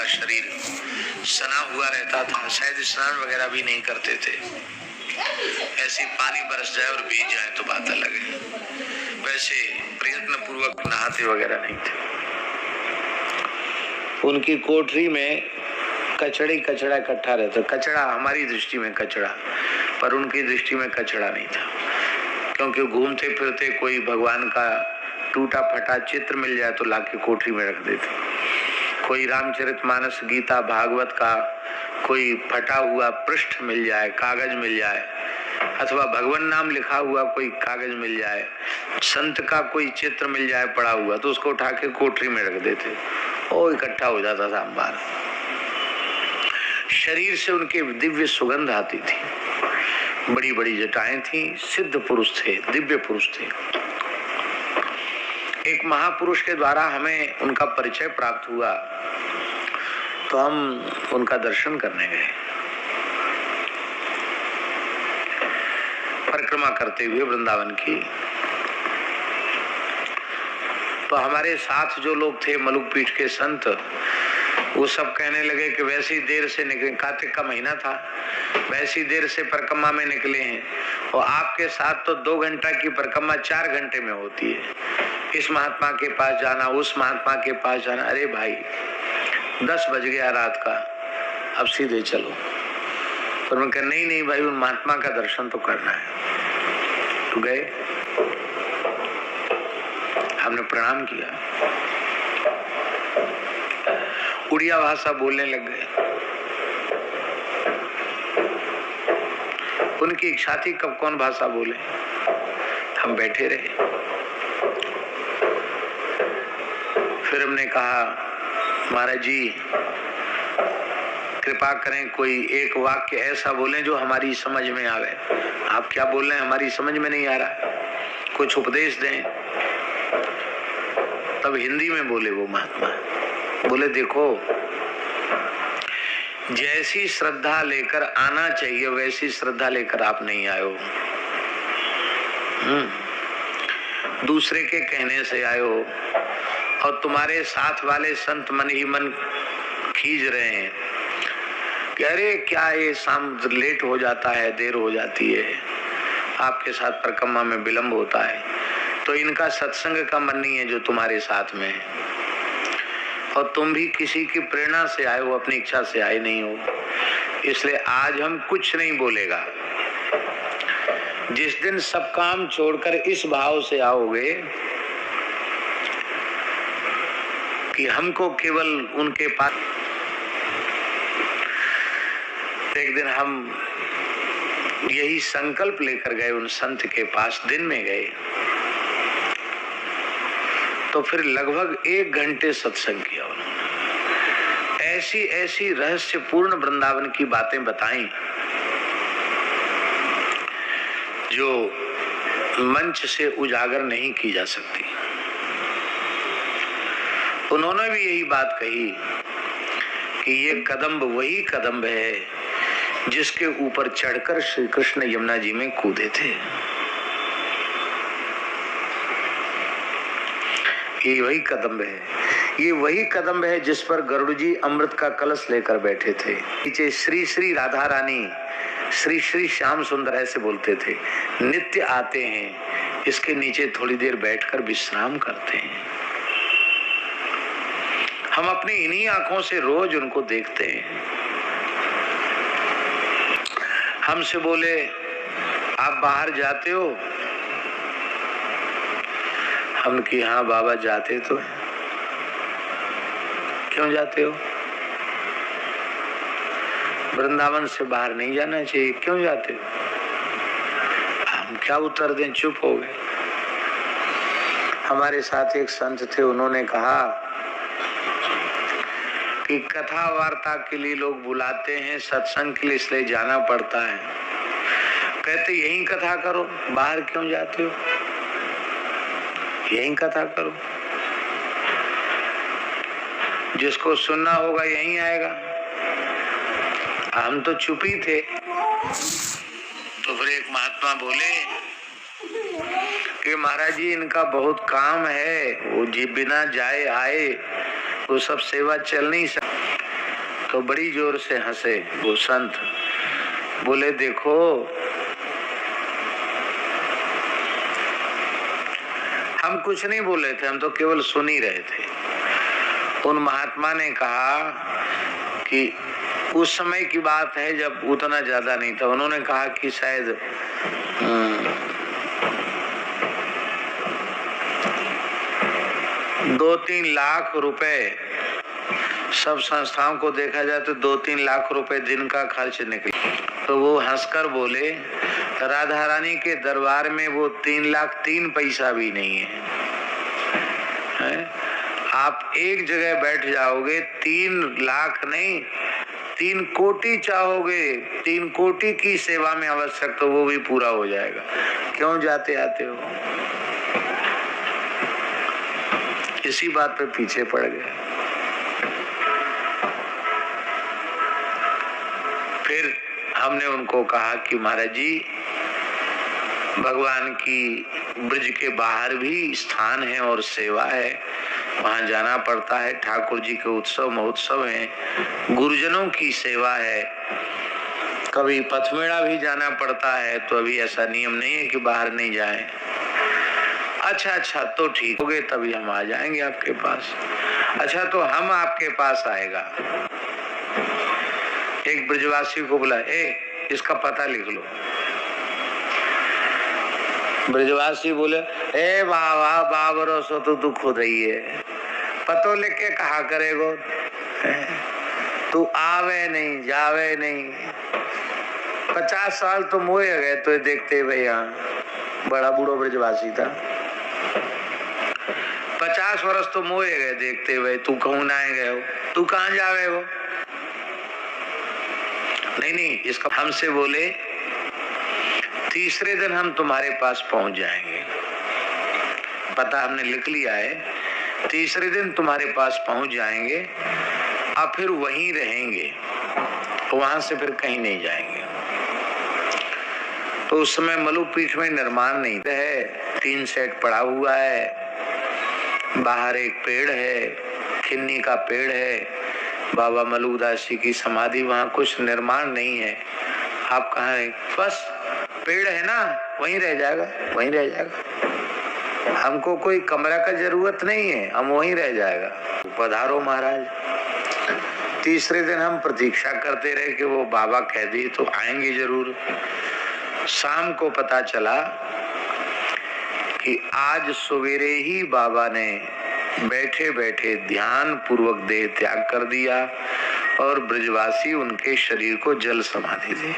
शरीर सना हुआ रहता था, शायद स्नान वगैरह भी नहीं करते थे। ऐसे पानी बरस जाए और भीग जाए तो बात अलग है, वैसे प्रयत्न पूर्वक नहाते वगैरह नहीं थे। उनकी कोठरी में कचड़ा इकट्ठा रहता। कचड़ा हमारी दृष्टि में कचड़ा, पर उनकी दृष्टि में कचड़ा नहीं था, क्योंकि घूमते फिरते कोई भगवान का टूटा फटा चित्र मिल जाए तो लाके कोठरी में रख देते। कोई रामचरितमानस, गीता, भागवत का कोई फटा हुआ पृष्ठ मिल जाए, कागज मिल जाए, अथवा भगवान नाम लिखा हुआ कोई कागज मिल जाए, संत का कोई चित्र मिल जाए पड़ा हुआ, तो उसको उठा के कोठरी में रख देते। वो इकट्ठा हो जाता था अंबार। शरीर से उनके दिव्य सुगंध आती थी, बड़ी बड़ी जटाएं थी, सिद्ध पुरुष थे, दिव्य पुरुष थे। एक महापुरुष के द्वारा हमें उनका परिचय प्राप्त हुआ, तो हम उनका दर्शन करने गए, परिक्रमा करते हुए वृंदावन की। तो हमारे साथ जो लोग थे मलुक पीठ के संत, वो सब कहने लगे कि वैसी देर से निकले, कार्तिक का महीना था, वैसी देर से परिक्रमा में निकले हैं, और आपके साथ तो 2 घंटा की परिक्रमा 4 घंटे में होती है। इस महात्मा के पास जाना, उस महात्मा के पास जाना। अरे भाई 10 बज गया रात का, अब सीधे चलो। पर मैं कहा नहीं भाई, उन महात्मा का दर्शन तो करना है। तो गए, हमने प्रणाम किया, उड़िया भाषा बोलने लग गए। उनकी इच्छा थी कब कौन भाषा बोले। हम बैठे रहे। फिर हमने कहा महाराज जी कृपा करें, कोई एक वाक्य ऐसा बोलें जो हमारी समझ में आवे। आप क्या बोल रहे हैं, हमारी समझ में नहीं आ रहा, कुछ उपदेश दें। तब हिंदी में बोले वो महात्मा, बोले देखो, जैसी श्रद्धा लेकर आना चाहिए वैसी श्रद्धा लेकर आप नहीं आए हो। दूसरे के कहने से आए हो, और तुम्हारे साथ वाले संत मन ही मन खींच रहे हैं कि अरे क्या ये शाम लेट हो जाता है, देर हो जाती है, आपके साथ परिक्रमा में विलंब होता है, तो इनका सत्संग का मन नहीं है जो तुम्हारे साथ में है, और तुम भी किसी की प्रेरणा से आए हो, अपनी इच्छा से आए नहीं हो। इसलिए आज हम कुछ नहीं बोलेगा। जिस दिन सब काम छोड़कर इस भाव से आओगे कि हमको केवल उनके पास, एक दिन हम यही संकल्प लेकर गए उन संत के पास, दिन में गए, तो फिर लगभग 1 घंटे सत्संग किया उन्होंने। ऐसी ऐसी रहस्यपूर्ण वृंदावन की बातें बताई जो मंच से उजागर नहीं की जा सकती। उन्होंने भी यही बात कही कि ये कदम्ब वही कदम्ब है जिसके ऊपर चढ़कर श्री कृष्ण यमुना जी में कूदे थे। ये वही कदम्ब है, ये वही कदम्ब है जिस पर गरुड़ जी अमृत का कलश लेकर बैठे थे। नीचे श्री श्री राधा रानी, श्री श्री श्याम सुंदर ऐसे बोलते थे, नित्य आते हैं, इसके नीचे थोड़ी देर बैठकर विश्राम करते हैं। हम अपनी इन्हीं आंखों से रोज उनको देखते हैं। हमसे बोले आप बाहर जाते हो? हम कि हाँ बाबा जाते तो है। क्यों जाते हो? वृंदावन से बाहर नहीं जाना चाहिए। क्यों जाते हो? हम क्या उत्तर दें, चुप हो गए। हमारे साथ एक संत थे, उन्होंने कहा कि कथा वार्ता के लिए लोग बुलाते हैं, सत्संग के लिए इसलिए जाना पड़ता है। कहते यही कथा करो, बाहर क्यों जाते हो? यही कथा करो, जिसको सुनना होगा यही आएगा। हम तो चुप ही थे। तो फिर एक महात्मा बोले कि महाराज जी इनका बहुत काम है, वो जी बिना जाए आए वो सब सेवा चल नहीं सकती। तो बड़ी जोर से हंसे वो संत, बोले देखो हम कुछ नहीं बोले थे, हम तो केवल सुन ही रहे थे। उन महात्मा ने कहा कि उस समय की बात है जब उतना ज्यादा नहीं था। उन्होंने कहा कि शायद 2-3 लाख रुपए, सब संस्थाओं को देखा जाए तो 2-3 लाख रुपए दिन का खर्च निकले। तो वो हंसकर बोले राधा रानी के दरबार में वो 3 लाख 3 पैसा भी नहीं है? आप एक जगह बैठ जाओगे, 3 लाख नहीं 3 कोटि चाहोगे, 3 कोटि की सेवा में आवश्यक तो वो भी पूरा हो जाएगा। क्यों जाते आते हो? इसी बात पे पीछे पड़ गए। फिर हमने उनको कहा कि महाराज जी, भगवान की ब्रज के बाहर भी स्थान है और सेवा है, वहां जाना पड़ता है। ठाकुर जी के उत्सव महोत्सव हैं, गुरुजनों की सेवा है, कभी पथमेड़ा भी जाना पड़ता है। तो अभी ऐसा नियम नहीं है कि बाहर नहीं जाए। अच्छा तो ठीक हो गए, तभी हम आ जाएंगे आपके पास। अच्छा तो हम आपके पास आएगा। एक ब्रजवासी को बोला, इसका पता लिख लो। ब्रजवासी बोले, बाबा बाबरो सो तो तू खुद ही है, पतो लिख के कहा करेगो, तू आवे नहीं जावे नहीं। 50 साल तो मोए गए तो देखते भैया, बड़ा बूढ़ो ब्रजवासी था। 50 वर्ष तो मोए गए देखते हुए, तू कहूं ना गए हो, तू कहां जावे हो? नहीं, इसका हमसे बोले तीसरे दिन हम तुम्हारे पास पहुंच जाएंगे। पता हमने लिख लिया है, तीसरे दिन तुम्हारे पास पहुंच जाएंगे और फिर वहीं रहेंगे, वहां से फिर कहीं नहीं जाएंगे। तो उस समय मलुपीठ में निर्माण नहीं है, 3 सेट पड़ा हुआ है, बाहर एक पेड़ है, खिन्नी का पेड़ है, बाबा मलुकदास जी की समाधि, वहां कुछ निर्माण नहीं है। आप कहाँ है? बस पेड़ है ना, वहीं रह जाएगा, वहीं रह जाएगा। हमको कोई कमरा का जरूरत नहीं है, हम वहीं रह जाएगा। पधारो महाराज। तीसरे दिन हम प्रतीक्षा करते रहे कि वो बाबा कह दिए तो आएंगे जरूर। शाम को पता चला कि आज सवेरे ही बाबा ने बैठे बैठे ध्यान पूर्वक देह त्याग कर दिया और ब्रजवासी उनके शरीर को जल समाधि दिया।